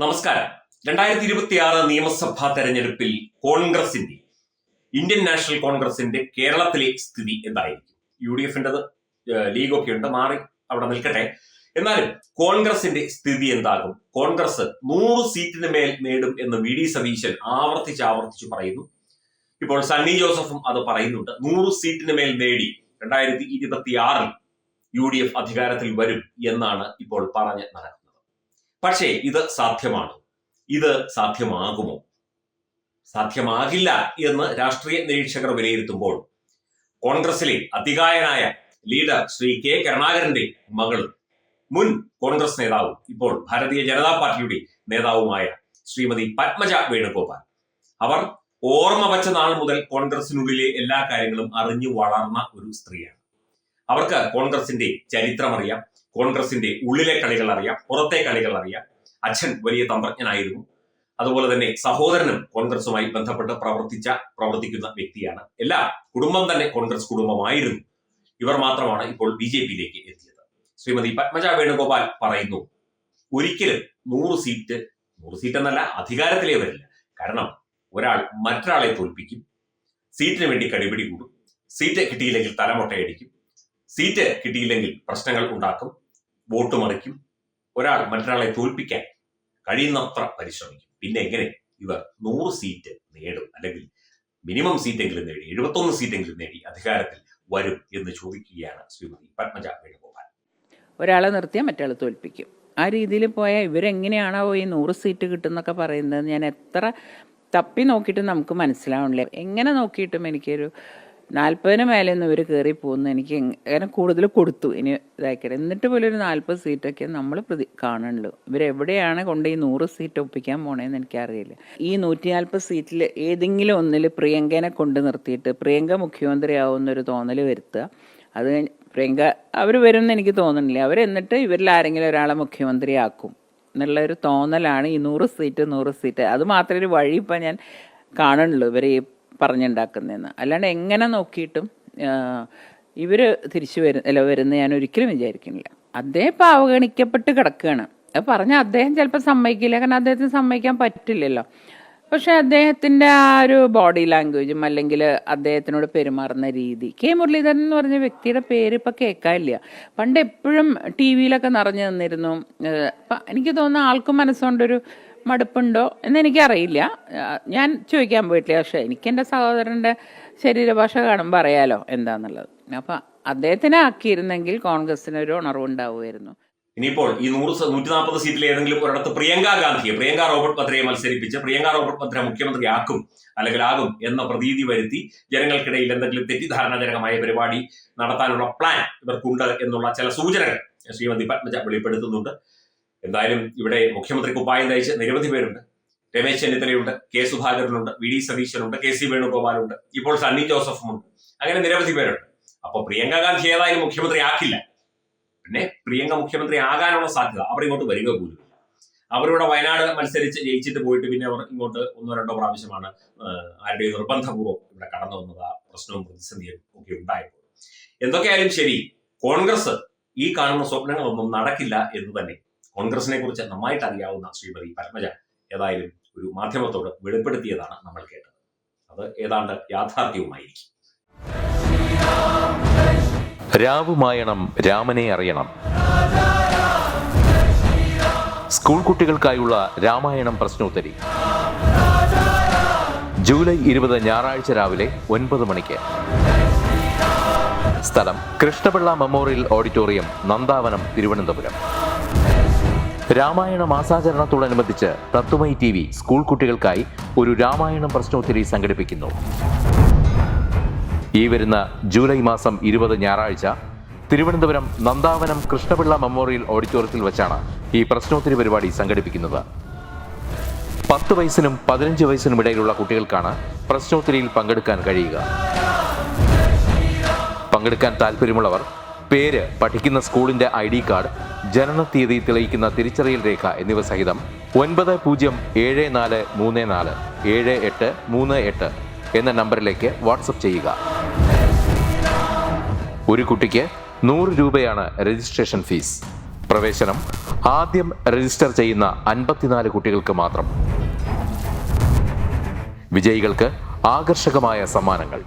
നമസ്കാരം. 2026 നിയമസഭാ തെരഞ്ഞെടുപ്പിൽ കോൺഗ്രസിന്റെ ഇന്ത്യൻ നാഷണൽ കോൺഗ്രസിന്റെ കേരളത്തിലെ സ്ഥിതി എന്തായിരിക്കും? UDFിൻ്റെത് ലീഗൊക്കെ ഉണ്ട്, മാറി അവിടെ നിൽക്കട്ടെ. എന്നാലും കോൺഗ്രസിന്റെ സ്ഥിതി എന്താകും? കോൺഗ്രസ് 100 സീറ്റിന് മേൽ നേടും എന്ന് VD സതീശൻ ആവർത്തിച്ച് പറയുന്നു. ഇപ്പോൾ സണ്ണി ജോസഫും അത് പറയുന്നുണ്ട്. 100 സീറ്റിന് മേൽ നേടി 2026 UDF അധികാരത്തിൽ വരും എന്നാണ് ഇപ്പോൾ പറഞ്ഞ് നടക്കുന്നത്. പക്ഷേ ഇത് സാധ്യമാണോ? ഇത് സാധ്യമാകുമോ? സാധ്യമാകില്ല എന്ന് രാഷ്ട്രീയ നിരീക്ഷകർ വിലയിരുത്തുമ്പോൾ കോൺഗ്രസിലെ അതികായനായ ലീഡർ ശ്രീ K കരുണാകരന്റെ മകളും മുൻ കോൺഗ്രസ് നേതാവും ഇപ്പോൾ ഭാരതീയ ജനതാ പാർട്ടിയുടെ നേതാവുമായ ശ്രീമതി പത്മജ വേണുഗോപാൽ, അവർ ഓർമ്മ വച്ച നാൾ മുതൽ കോൺഗ്രസിനുള്ളിലെ എല്ലാ കാര്യങ്ങളും അറിഞ്ഞു വളർന്ന ഒരു സ്ത്രീയാണ്. അവർക്ക് കോൺഗ്രസിന്റെ ചരിത്രം അറിയാം, കോൺഗ്രസിന്റെ ഉള്ളിലെ കളികൾ അറിയാം, പുറത്തെ കളികൾ അറിയാം. അച്ഛൻ വലിയ തന്ത്രജ്ഞനായിരുന്നു. അതുപോലെ തന്നെ സഹോദരനും കോൺഗ്രസുമായി ബന്ധപ്പെട്ട് പ്രവർത്തിക്കുന്ന വ്യക്തിയാണ്. എല്ലാ കുടുംബം തന്നെ കോൺഗ്രസ് കുടുംബമായിരുന്നു. ഇവർ മാത്രമാണ് ഇപ്പോൾ BJPയിലേക്ക് എത്തിയത്. ശ്രീമതി പത്മജ വേണുഗോപാൽ പറയുന്നു, ഒരിക്കലും 100 സീറ്റ് എന്നല്ല, അധികാരത്തിലേ വരില്ല. കാരണം ഒരാൾ മറ്റൊരാളെ തോൽപ്പിക്കും, സീറ്റിന് വേണ്ടി കടിപിടി കൂടും, സീറ്റ് കിട്ടിയില്ലെങ്കിൽ തലമുട്ടയടിക്കും, സീറ്റ് കിട്ടിയില്ലെങ്കിൽ പ്രശ്നങ്ങൾ ഉണ്ടാക്കും, വോട്ട് മറിക്കും. ഒരാൾ മറ്റൊരാളെ തോൽപ്പിക്കാൻ കഴിയുന്നത്ര പരിശ്രമിക്കും. പിന്നെ എങ്ങനെ ഇവർ 100 സീറ്റ് നേടും? അല്ലെങ്കിൽ മിനിമം സീറ്റെങ്കിലും നേടി 71 സീറ്റെങ്കിലും നേടി അധികാരത്തിൽ വരും എന്ന് ചോദിക്കുകയാണ് ശ്രീമതി പത്മജ വേണുഗോപാൽ. ഒരാളെ നിർത്തിയാൽ മറ്റയാൾ തോൽപ്പിക്കും. ആ രീതിയിൽ പോയാൽ ഇവരെങ്ങനെയാണോ ഈ 100 സീറ്റ് കിട്ടുന്നൊക്കെ പറയുന്നത് ഞാൻ എത്ര തപ്പി നോക്കിയിട്ടും നമുക്ക് മനസ്സിലാവണില്ല. എങ്ങനെ നോക്കിയിട്ടും എനിക്കൊരു 40 മേലെയൊന്നും ഇവർ കയറി പോകുന്നു. എനിക്ക് അങ്ങനെ കൂടുതൽ കൊടുത്തു ഇനി ഇതാക്കിയത്. എന്നിട്ട് പോലും ഒരു 40 സീറ്റൊക്കെ നമ്മൾ കാണുന്നുള്ളൂ. ഇവരെവിടെയാണ് കൊണ്ട് ഈ 100 സീറ്റ് ഒപ്പിക്കാൻ പോണേന്ന് എനിക്കറിയില്ല. ഈ 140 സീറ്റിൽ ഏതെങ്കിലും ഒന്നിൽ പ്രിയങ്കനെ കൊണ്ട് നിർത്തിയിട്ട് പ്രിയങ്ക മുഖ്യമന്ത്രിയാവുന്നൊരു തോന്നൽ വരുത്തുക. അത് പ്രിയങ്ക അവർ വരുമെന്ന് എനിക്ക് തോന്നുന്നില്ല. അവരെന്നിട്ട് ഇവരിൽ ആരെങ്കിലും ഒരാളെ മുഖ്യമന്ത്രിയാക്കും എന്നുള്ളൊരു തോന്നലാണ് ഈ 100 സീറ്റ്. അത് മാത്രമേ ഒരു വഴി ഇപ്പം ഞാൻ കാണുന്നുള്ളൂ ഇവർ ഈ പറഞ്ഞുണ്ടാക്കുന്നതെന്ന്. അല്ലാണ്ട് എങ്ങനെ നോക്കിയിട്ടും ഇവർ തിരിച്ചു വരുന്ന ഞാൻ ഒരിക്കലും വിചാരിക്കുന്നില്ല. അദ്ദേഹം ഇപ്പം അവഗണിക്കപ്പെട്ട് കിടക്കുകയാണ്. അത് പറഞ്ഞാൽ അദ്ദേഹം ചിലപ്പോൾ സമ്മതിക്കില്ല, കാരണം അദ്ദേഹത്തിന് സമ്മതിക്കാൻ പറ്റില്ലല്ലോ. പക്ഷെ അദ്ദേഹത്തിൻ്റെ ആ ഒരു ബോഡി ലാംഗ്വേജും അല്ലെങ്കിൽ അദ്ദേഹത്തിനോട് പെരുമാറുന്ന രീതി, മുരളീധരൻ എന്ന് പറഞ്ഞ വ്യക്തിയുടെ പേര് ഇപ്പം കേൾക്കാനില്ല. പണ്ട് എപ്പോഴും TV-യിലൊക്കെ നിറഞ്ഞു നിന്നിരുന്നു. അപ്പം എനിക്ക് തോന്നുന്ന ആൾക്കും മനസ്സുകൊണ്ടൊരു മടുപ്പുണ്ടോ എന്നെനിക്കറിയില്ല. ഞാൻ ചോദിക്കാൻ പോയിട്ടില്ല. പക്ഷെ എനിക്ക് എൻ്റെ സഹോദരൻ്റെ ശരീരഭാഷ കാണുമ്പോൾ അറിയാലോ എന്താന്നുള്ളത്. അപ്പം അദ്ദേഹത്തിനെ ആക്കിയിരുന്നെങ്കിൽ കോൺഗ്രസിന് ഒരു ഉണർവുണ്ടാവുമായിരുന്നു. ഇനിയിപ്പോൾ ഈ 140 സീറ്റിൽ ഏതെങ്കിലും ഒരിടത്ത് പ്രിയങ്ക റോബർട്ട് വദ്രയെ മത്സരിപ്പിച്ച് പ്രിയങ്ക റോബർട്ട് വദ്ര മുഖ്യമന്ത്രി ആക്കും അല്ലെങ്കിൽ ആകും എന്ന പ്രതീതി വരുത്തി ജനങ്ങൾക്കിടയിൽ എന്തെങ്കിലും തെറ്റിദ്ധാരണജനകമായ പരിപാടി നടത്താനുള്ള പ്ലാൻ ഇവർക്കുണ്ട് എന്നുള്ള ചില സൂചനകൾ ശ്രീമതി പത്മജ വെളിപ്പെടുത്തുന്നുണ്ട്. എന്തായാലും ഇവിടെ മുഖ്യമന്ത്രി കുപ്പായം തയ്ച്ച് നിരവധി പേരുണ്ട്. രമേശ് ചെന്നിത്തലയുണ്ട്, K സുധാകരനുണ്ട്, VD സതീശനുണ്ട്, KC വേണുഗോപാലുണ്ട്, ഇപ്പോൾ സണ്ണി ജോസഫുമുണ്ട്. അങ്ങനെ നിരവധി പേരുണ്ട്. അപ്പൊ പ്രിയങ്ക ഗാന്ധി ഏതായാലും മുഖ്യമന്ത്രി ആക്കില്ല. പിന്നെ പ്രിയങ്ക മുഖ്യമന്ത്രി ആകാനുള്ള സാധ്യത, അവർ ഇങ്ങോട്ട് വരിക പോലും. അവരിവിടെ വയനാട് മത്സരിച്ച് ജയിച്ചിട്ട് പോയിട്ട് പിന്നെ അവർ ഇങ്ങോട്ട് 1-2 പ്രാവശ്യമാണ് ആരുടെ നിർബന്ധപൂർവ്വം ഇവിടെ കടന്നു വന്നത്. ആ പ്രശ്നവും പ്രതിസന്ധിയും ഒക്കെ ഉണ്ടായപ്പോൾ എന്തൊക്കെയായാലും ശരി, കോൺഗ്രസ് ഈ കാണുന്ന സ്വപ്നങ്ങളൊന്നും നടക്കില്ല എന്ന് തന്നെ കോൺഗ്രസിനെ കുറിച്ച് നന്നായിട്ട് അറിയാവുന്ന ശ്രീമതി പത്മജ ഏതായാലും ഒരു മാധ്യമത്തോട് വെളിപ്പെടുത്തിയതാണ് നമ്മൾ കേട്ടത്. അത് ഏതാണ്ട് യാഥാർത്ഥ്യവുമായിരിക്കും. രാവുമായണം രാമനെ അറിയണം. സ്കൂൾ കുട്ടികൾക്കായുള്ള രാമായണം പ്രശ്നോത്തരി ജൂലൈ 20 ഞായറാഴ്ച രാവിലെ 9 മണിക്ക്. സ്ഥലം കൃഷ്ണപിള്ള മെമ്മോറിയൽ ഓഡിറ്റോറിയം, നന്ദാവനം, തിരുവനന്തപുരം. രാമായണ മാസാചരണത്തോടനുബന്ധിച്ച് തത്വമൈ TV സ്കൂൾ കുട്ടികൾക്കായി ഒരു രാമായണം പ്രശ്നോത്തരി സംഘടിപ്പിക്കുന്നു. ഈ വരുന്ന ജൂലൈ മാസം 20 ഞായറാഴ്ച തിരുവനന്തപുരം നന്ദാവനം കൃഷ്ണപിള്ള മെമ്മോറിയൽ ഓഡിറ്റോറിയത്തിൽ വെച്ചാണ് ഈ പ്രശ്നോത്തരി പരിപാടി സംഘടിപ്പിക്കുന്നത്. 10 വയസ്സിനും 15 വയസ്സിനും ഇടയിലുള്ള കുട്ടികൾക്കാണ് പ്രശ്നോത്തരിയിൽ പങ്കെടുക്കാൻ കഴിയുക. പങ്കെടുക്കാൻ താല്പര്യമുള്ളവർ പേര്, പഠിക്കുന്ന സ്കൂളിന്റെ ID കാർഡ്, ജനനത്തീയതി തെളിയിക്കുന്ന തിരിച്ചറിയൽ രേഖ എന്നിവ സഹിതം 9034347838 എന്ന നമ്പറിലേക്ക് വാട്സപ്പ് ചെയ്യുക. ഒരു കുട്ടിക്ക് 100 രൂപയാണ് രജിസ്ട്രേഷൻ ഫീസ്. പ്രവേശനം ആദ്യം രജിസ്റ്റർ ചെയ്യുന്ന 54 കുട്ടികൾക്ക് മാത്രം. വിജയികൾക്ക് ആകർഷകമായ സമ്മാനങ്ങൾ.